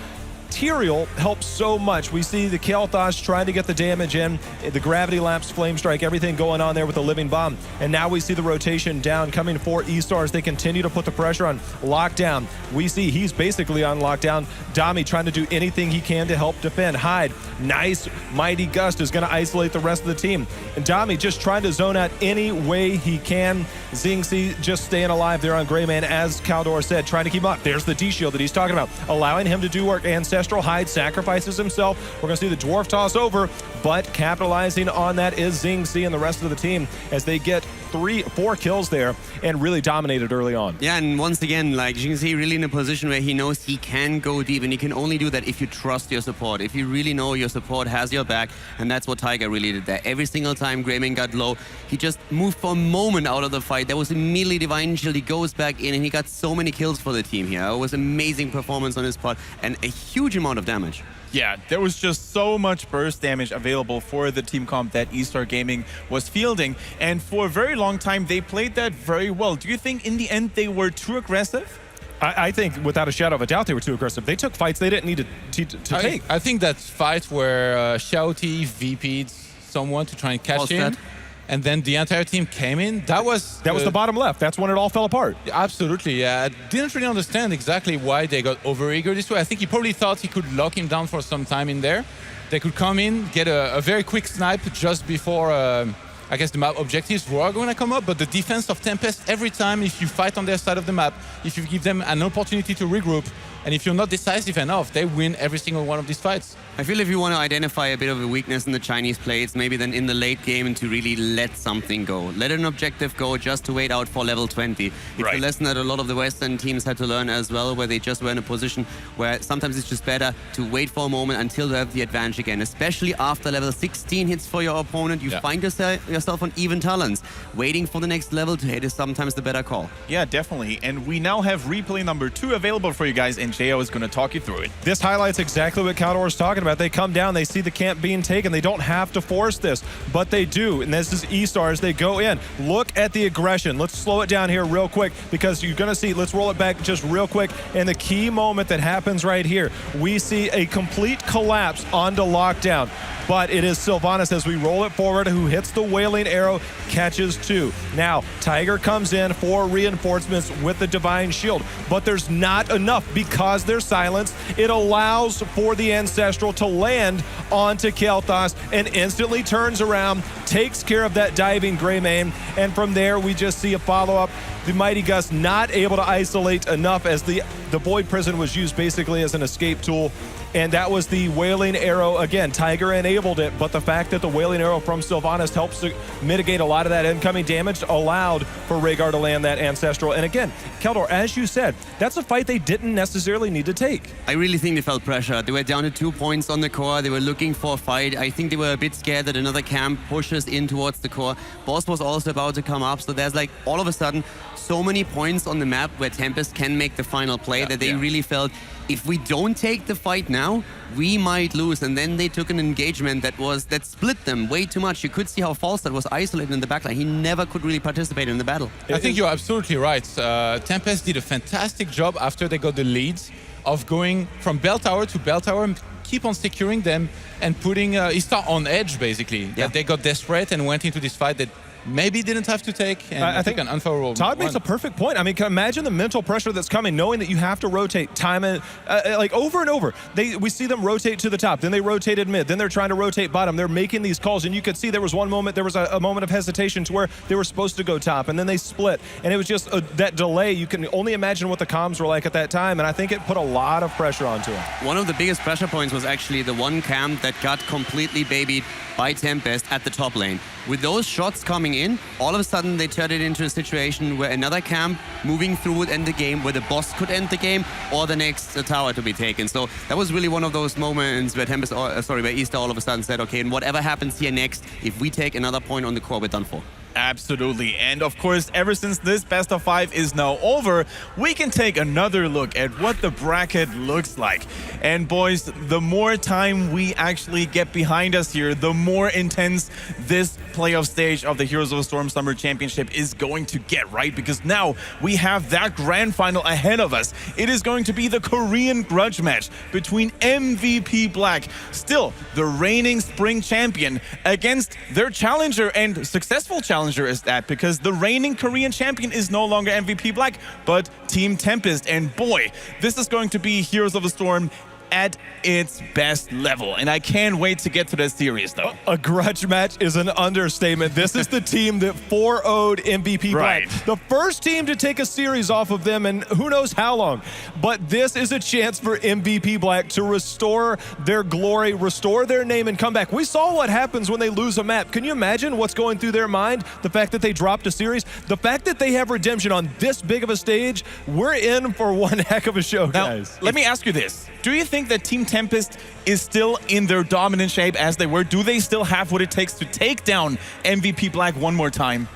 Tyrael helps so much. We see the Kael'thas trying to get the damage in, the Gravity Lapse, Flame Strike, everything going on there with the Living Bomb. And now we see the rotation down coming for eStar as they continue to put the pressure on Lockdown. We see he's basically on lockdown. Dami trying to do anything he can to help defend. Hyde, nice, Mighty Gust is going to isolate the rest of the team. And Dami just trying to zone out any way he can. Xingzi just staying alive there on Greymane, as Kaldor said, trying to keep him up. There's the D-Shield that he's talking about, allowing him to do work. Ancestral Hyde sacrifices himself. We're going to see the Dwarf toss over, but capitalizing on that is Xingzi and the rest of the team as they get 4 kills there and really dominated early on. Yeah, and once again, like, Jingzi really in a position where he knows he can go deep, and he can only do that if you trust your support, if you really know your support has your back, and that's what Tiger really did there. Every single time Greymane got low, he just moved for a moment out of the fight. There was immediately Divine Shield. He goes back in, and he got so many kills for the team here. It was amazing performance on his part, and a huge amount of damage. Yeah, there was just so much burst damage available for the team comp that eStar Gaming was fielding. And for a very long time, they played that very well. Do you think in the end they were too aggressive? I think without a shadow of a doubt they were too aggressive. They took fights they didn't need to take. I think that fight where Xiaoti VP'd someone to try and catch him, and then the entire team came in. That was the bottom left. That's when it all fell apart. Absolutely, yeah. I didn't really understand exactly why they got overeager this way. I think he probably thought he could lock him down for some time in there. They could come in, get a very quick snipe just before, I guess, the map objectives were going to come up. But the defense of Tempest, every time if you fight on their side of the map, if you give them an opportunity to regroup, And if you're not decisive enough, they win every single one of these fights. I feel if you want to identify a bit of a weakness in the Chinese play, it's maybe then in the late game and to really let something go. Let an objective go just to wait out for level 20. It's a lesson that a lot of the Western teams had to learn as well, where they just were in a position where sometimes it's just better to wait for a moment until you have the advantage again. Especially after level 16 hits for your opponent, you find yourself on even talents. Waiting for the next level to hit is sometimes the better call. Yeah, definitely. And we now have replay number 2 available for you guys, and Jo is going to talk you through it. This highlights exactly what Caldor was talking about. They come down, they see the camp being taken. They don't have to force this, but they do. And this is eStar as they go in. Look at the aggression. Let's slow it down here real quick because you're going to see, let's roll it back just real quick. And the key moment that happens right here, we see a complete collapse onto lockdown. But it is Sylvanas as we roll it forward who hits the Wailing Arrow, catches 2. Now, Tiger comes in for reinforcements with the Divine Shield, but there's not enough because they're silenced. It allows for the Ancestral to land onto Kael'thas and instantly turns around, takes care of that diving Greymane, and from there we just see a follow-up. The Mighty Gus not able to isolate enough as the Void Prison was used basically as an escape tool. And that was the Wailing Arrow. Again, Tiger enabled it, but the fact that the Wailing Arrow from Sylvanas helps to mitigate a lot of that incoming damage allowed for Rhaegar to land that Ancestral. And again, Caldor, as you said, that's a fight they didn't necessarily need to take. I really think they felt pressure. They were down to 2 points on the core. They were looking for a fight. I think they were a bit scared that another camp pushes in towards the core. Boss was also about to come up, so there's like all of a sudden so many points on the map where Tempest can make the final play that they really felt if we don't take the fight now, we might lose. And then they took an engagement that split them way too much. You could see how Falstad was isolated in the backline. He never could really participate in the battle. I think you're absolutely right. Tempest did a fantastic job after they got the leads of going from bell tower to bell tower and keep on securing them and putting eStar on edge, basically. That they got desperate and went into this fight that maybe didn't have to take, and I think an unfavorable Todd makes a perfect point. I mean, imagine the mental pressure that's coming, knowing that you have to rotate time and like over and over. We see them rotate to the top, then they rotated mid, then they're trying to rotate bottom. They're making these calls, and you could see there was one moment, there was a moment of hesitation to where they were supposed to go top, and then they split, and it was just that delay. You can only imagine what the comms were like at that time, and I think it put a lot of pressure onto them. One of the biggest pressure points was actually the one camp that got completely babied by Tempest at the top lane. With those shots coming in, all of a sudden they turned it into a situation where another camp moving through would end the game, where the boss could end the game, or the next tower to be taken. So that was really one of those moments where where eStar all of a sudden said, okay, and whatever happens here next, if we take another point on the core, we're done for. Absolutely. And of course, ever since this best of 5 is now over, we can take another look at what the bracket looks like. And boys, the more time we actually get behind us here, the more intense this playoff stage of the Heroes of the Storm Summer Championship is going to get, right? Because now we have that grand final ahead of us. It is going to be the Korean grudge match between MVP Black, still the reigning spring champion, against their challenger and successful challenger is that, because the reigning Korean champion is no longer MVP Black, but Team Tempest. And boy, this is going to be Heroes of the Storm at its best level, and I can't wait to get to that series, though. A grudge match is an understatement. This is the team that 4-0'd MVP Black. The first team to take a series off of them in who knows how long. But this is a chance for MVP Black to restore their glory, restore their name, and come back. We saw what happens when they lose a map. Can you imagine what's going through their mind? The fact that they dropped a series, the fact that they have redemption on this big of a stage. We're in for one heck of a show, guys. Now, let me ask you this. Do you think that Team Tempest is still in their dominant shape as they were? Do they still have what it takes to take down MVP Black one more time?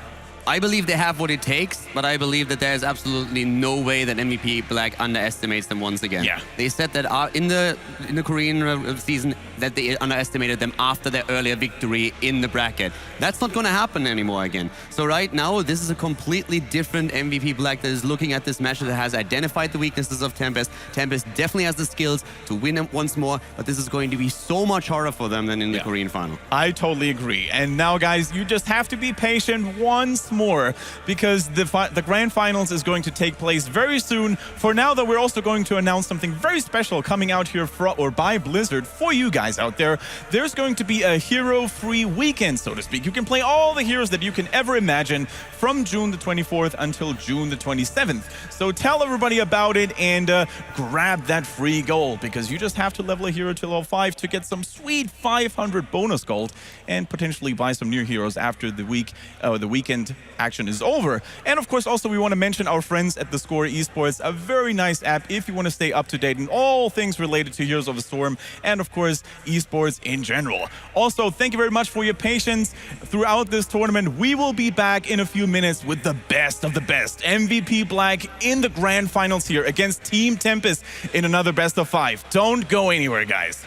I believe they have what it takes, but I believe that there is absolutely no way that MVP Black underestimates them once again. Yeah. They said that in the Korean season that they underestimated them after their earlier victory in the bracket. That's not going to happen anymore again. So right now, this is a completely different MVP Black that is looking at this match, that has identified the weaknesses of Tempest. Tempest definitely has the skills to win once more, but this is going to be so much harder for them than in the Korean final. I totally agree. And now, guys, you just have to be patient once more. more because the Grand Finals is going to take place very soon. For now, though, we're also going to announce something very special coming out here by Blizzard for you guys out there. There's going to be a hero-free weekend, so to speak. You can play all the heroes that you can ever imagine from June the 24th until June the 27th. So tell everybody about it and grab that free gold, because you just have to level a hero to level 5 to get some sweet 500 bonus gold and potentially buy some new heroes after the weekend action is over. And of course, also we want to mention our friends at the Score Esports, a very nice app if you want to stay up to date in all things related to Heroes of the Storm and of course esports in general. Also, thank you very much for your patience throughout this tournament. We will be back in a few minutes with the best of the best. MVP Black in the Grand Finals here against Team Tempest in another best of 5. Don't go anywhere, guys.